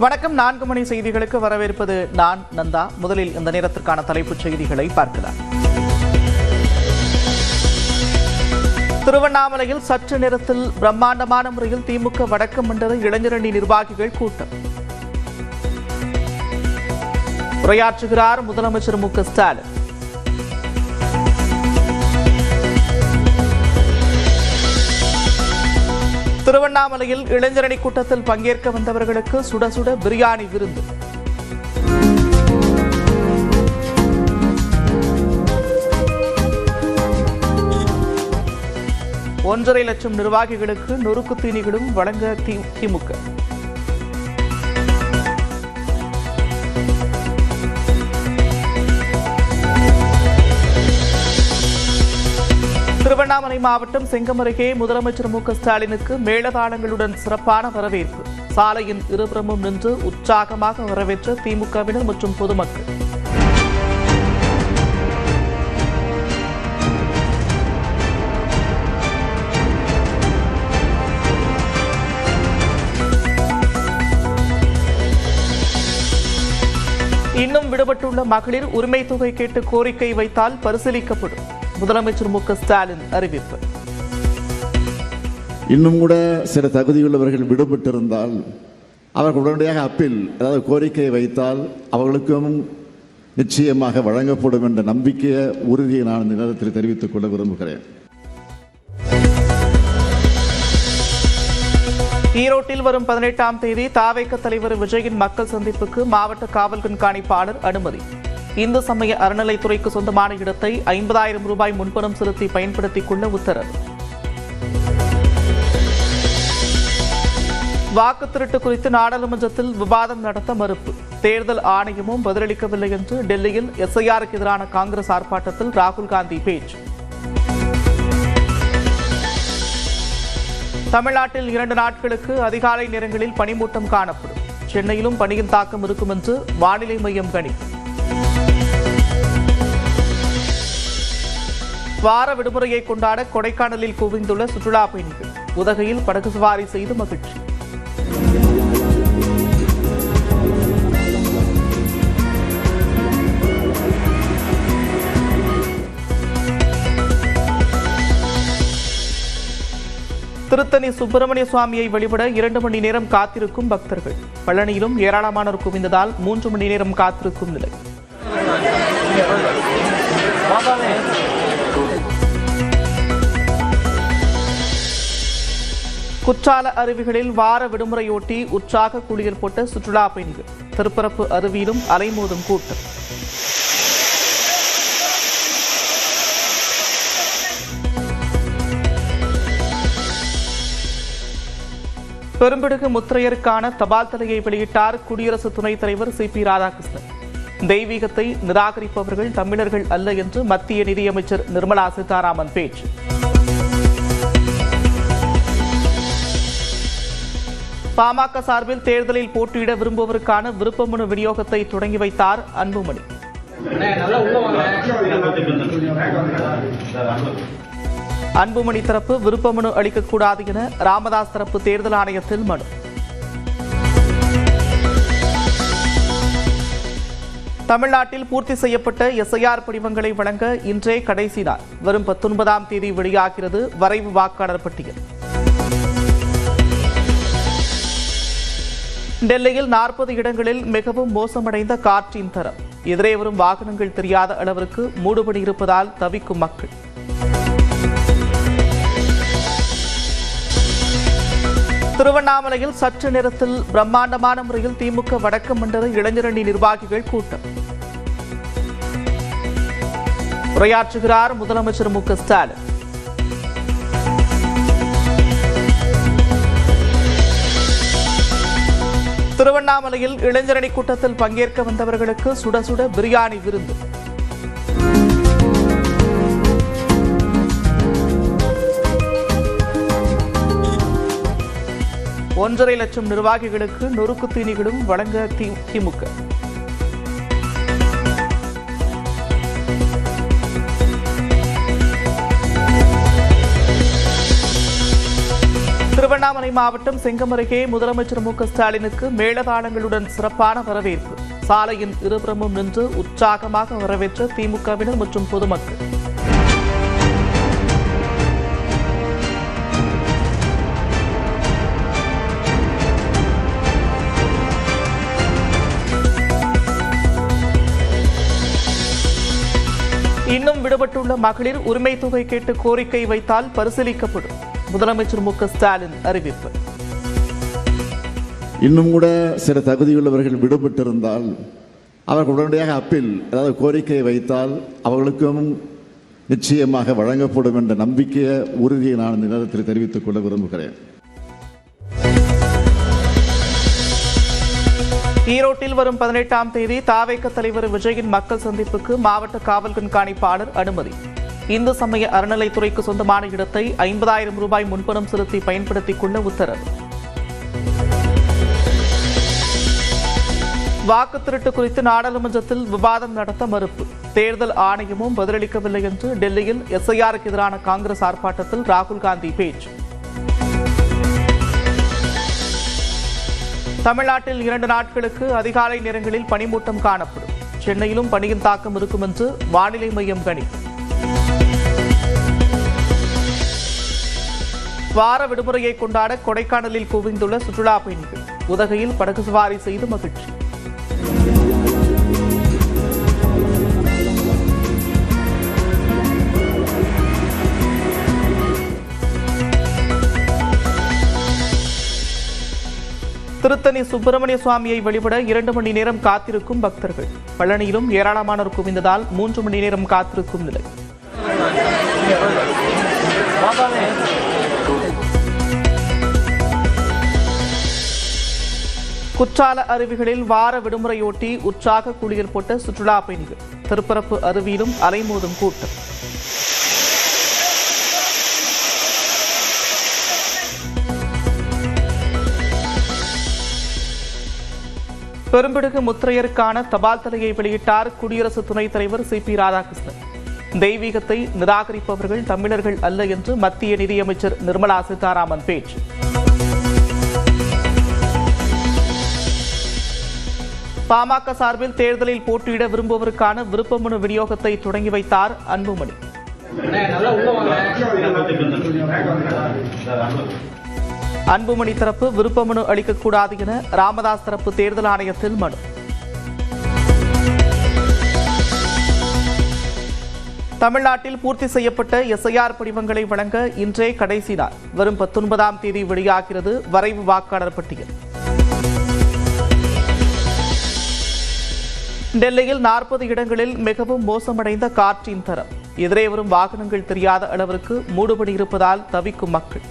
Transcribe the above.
வணக்கம். 4 மணி செய்திகளுக்கு வரவேற்பது நான் நந்தா. முதலில் இந்த நேரத்திற்கான தலைப்புச் செய்திகளை பார்க்கலாம். திருவண்ணாமலையில் சற்று நேரத்தில் பிரம்மாண்டமான முறையில் திமுக வடக்கு மண்டல இளைஞரணி நிர்வாகிகள் கூட்டம். உரையாற்றுகிறார் முதலமைச்சர் மு.க. ஸ்டாலின். திருவண்ணாமலையில் இளைஞரணி கூட்டத்தில் பங்கேற்க வந்தவர்களுக்கு சுட சுட பிரியாணி விருந்து. ஒன்றரை லட்சம் நிர்வாகிகளுக்கு நொறுக்கு தீனிகளும் வழங்க திமுக. திருவண்ணாமலை மாவட்டம் செங்கம் அருகே முதலமைச்சர் மு.க. ஸ்டாலினுக்கு மேளதாளங்களுடன் சிறப்பான வரவேற்பு. சாலையின் இருபுறமும் நின்று உற்சாகமாக வரவேற்ற திமுகவினர் மற்றும் பொதுமக்கள். இன்னும் விடுபட்டுள்ள மகளிர் உரிமை தொகை கேட்டு கோரிக்கை வைத்தால் பரிசீலிக்கப்படும். முதலமைச்சர் மு.க. ஸ்டாலின் அறிவிப்பு. இன்னும் கூட சில தகுதியுள்ளவர்கள் விடுபட்டிருந்தால் அவர்கள் உடனடியாக அப்பீல், அதாவது கோரிக்கை வைத்தால் அவர்களுக்கும் நிச்சயமாக வழங்கப்படும் என்ற நம்பிக்கையை, உறுதியை நான் இந்த நேரத்தில் தெரிவித்துக் கொள்ள விரும்புகிறேன். ஈரோட்டில் வரும் 18ஆம் தேதி தாவேக தலைவர் விஜயின் மக்கள் சந்திப்புக்கு மாவட்ட காவல் கண்காணிப்பாளர் அனுமதி. இந்து சமய அறநிலைத்துறைக்கு சொந்தமான இடத்தை 50,000 ரூபாய் முன்பணம் செலுத்தி பயன்படுத்திக் கொள்ள உத்தரவு. வாக்கு திருட்டு குறித்து நாடாளுமன்றத்தில் விவாதம் நடத்த மறுப்பு. தேர்தல் ஆணையமும் பதிலளிக்கவில்லை என்று டெல்லியில் எஸ்ஐஆருக்கு எதிரான காங்கிரஸ் ஆர்ப்பாட்டத்தில் ராகுல் காந்தி பேச்சு. தமிழ்நாட்டில் 2 நாட்களுக்கு அதிகாலை நேரங்களில் பனிமூட்டம் காணப்படும். சென்னையிலும் பனியின் தாக்கம் இருக்கும் என்று வானிலை மையம் கணிப்பு. வார விடுமுறையை கொண்டாட கொடைக்கானலில் குவிந்துள்ள சுற்றுலா பயணிகள். உதகையில் படகு சவாரி செய்து மகிழ்ச்சி. திருத்தணி சுப்பிரமணிய சுவாமியை வழிபட 2 மணி நேரம் காத்திருக்கும் பக்தர்கள். பழனியிலும் ஏராளமானோர் குவிந்ததால் 3 மணி நேரம் காத்திருக்கும் நிலை. குற்றால அருவிகளில் வார விடுமுறையொட்டி உற்சாக குளியல் போட்ட சுற்றுலா பயணிகள். திருப்பரப்பு அருவியிலும் அலைமோதும் கூட்டம். பெரும்பிடுகு முத்திரையருக்கான தபால் தலையை வெளியிட்டார் குடியரசு துணைத் தலைவர் சி.பி. ராதாகிருஷ்ணன். தெய்வீகத்தை நிராகரிப்பவர்கள் தமிழர்கள் அல்ல என்று மத்திய நிதியமைச்சர் நிர்மலா சீதாராமன் பேச்சு. பாமக சார்பில் தேர்தலில் போட்டியிட விரும்புவோருக்கான விருப்ப மனு விநியோகத்தை தொடங்கி வைத்தார் அன்புமணி. அன்புமணி தரப்பு விருப்ப மனு அளிக்கக்கூடாது என ராமதாஸ் தரப்பு தேர்தல் ஆணையத்தில் மனு. தமிழ்நாட்டில் பூர்த்தி செய்யப்பட்ட எஸ்ஐஆர் படிவங்களை வழங்க இன்றே கடைசி நாள். வரும் 19ஆம் தேதி வெளியாகிறது வரைவு வாக்காளர் பட்டியல். டெல்லியில் 40 இடங்களில் மிகவும் மோசமடைந்த காற்றின் தரம். எதிரே வரும் வாகனங்கள் தெரியாத அளவிற்கு மூடுபடி இருப்பதால் தவிக்கும் மக்கள். திருவண்ணாமலையில் சற்று நேரத்தில் பிரம்மாண்டமான முறையில் திமுக வடக்கு மண்டல இளைஞரணி நிர்வாகிகள் கூட்டம். உரையாற்றுகிறார் முதலமைச்சர் மு.க. ஸ்டாலின். திருவண்ணாமலையில் இளைஞரணி கூட்டத்தில் பங்கேற்க வந்தவர்களுக்கு சுட சுட பிரியாணி விருந்து. ஒன்றரை லட்சம் நிர்வாகிகளுக்கு நொறுக்கு தீனிகளும் வழங்க திமுக. திருவண்ணாமலை மாவட்டம் செங்கம் அருகே முதலமைச்சர் மு க ஸ்டாலினுக்கு மேளதாளங்களுடன் சிறப்பான வரவேற்பு. சாலையின் இருபுறமும் நின்று உற்சாகமாக வரவேற்ற திமுகவினர் மற்றும் பொதுமக்கள். இன்னும் விடுபட்டுள்ள மகளிர் உரிமை தொகை கேட்டு கோரிக்கை வைத்தால் பரிசீலிக்கப்படும். முதலமைச்சர் மு க ஸ்டாலின் அறிவிப்பு. இன்னும் கூட சில தகுதியுள்ளவர்கள் விடுபட்டிருந்தால் அவர்கள் உடனடியாக அப்பீல், அதாவது கோரிக்கை வைத்தால் அவர்களுக்கும் நிச்சயமாக வழங்கப்படும் என்ற நம்பிக்கையை, உறுதியை நான் இந்த நேரத்தில் தெரிவித்துக் கொள்ள விரும்புகிறேன். ஈரோட்டில் வரும் 18ஆம் தேதி தாவேக தலைவர் விஜயின் மக்கள் சந்திப்புக்கு மாவட்ட காவல் கண்காணிப்பாளர் அனுமதி. இந்து சமய அறநிலைத்துறைக்கு சொந்தமான இடத்தை 50,000 ரூபாய் முன்பணம் செலுத்தி பயன்படுத்திக் கொள்ள உத்தரவு. வாக்கு திருட்டு குறித்து நாடாளுமன்றத்தில் விவாதம் நடத்த மறுப்பு. தேர்தல் ஆணையமும் பதிலளிக்கவில்லை என்று டெல்லியில் எஸ்ஐஆருக்கு எதிரான காங்கிரஸ் ஆர்ப்பாட்டத்தில் ராகுல் காந்தி பேச்சு. தமிழ்நாட்டில் 2 நாட்களுக்கு அதிகாலை நேரங்களில் பனிமூட்டம் காணப்படும். சென்னையிலும் பனியின் தாக்கம் இருக்கும் என்று வானிலை மையம் கணிப்பு. வார விடுமுறையை கொண்டாட கொடைக்கானலில் குவிந்துள்ள சுற்றுலா பயணிகள். உதகையில் படகு சவாரி செய்து மகிழ்ச்சி. திருத்தணி சுப்பிரமணிய சுவாமியை வழிபட 2 மணி நேரம் காத்திருக்கும் பக்தர்கள். பழனியிலும் ஏராளமானோர் குவிந்ததால் 3 மணி நேரம் காத்திருக்கும் நிலை. குற்றால அருவிகளில் வார விடுமுறையொட்டி உற்சாக குளியல் போட்ட சுற்றுலா பயணிகள். திருப்பரப்பு அருவியிலும் அலைமோதும் கூட்டம். பெரும்பிடுகு முத்திரையருக்கான தபால் தலையை வெளியிட்டார் குடியரசு துணைத் தலைவர் சி.பி. ராதாகிருஷ்ணன். தெய்வீகத்தை நிராகரிப்பவர்கள் தமிழர்கள் அல்ல என்று மத்திய நிதியமைச்சர் நிர்மலா சீதாராமன் பேச்சு. பாமக சார்பில் தேர்தலில் போட்டியிட விரும்புவோருக்கான விருப்ப மனு விநியோகத்தை தொடங்கி வைத்தார் அன்புமணி. அன்புமணி தரப்பு விருப்ப மனு அளிக்கக்கூடாது என ராமதாஸ் தரப்பு தேர்தல் ஆணையத்தில் மனு. தமிழ்நாட்டில் பூர்த்தி செய்யப்பட்ட எஸ்ஐஆர் படிவங்களை வழங்க இன்றே கடைசி நாள். வரும் 19ஆம் தேதி வெளியாகிறது வரைவு வாக்காளர் பட்டியல். டெல்லியில் 40 இடங்களில் மிகவும் மோசமடைந்த காற்றின் தரம். எதிரே வரும் வாகனங்கள் தெரியாத அளவிற்கு மூடுபடி இருப்பதால் தவிக்கும் மக்கள்.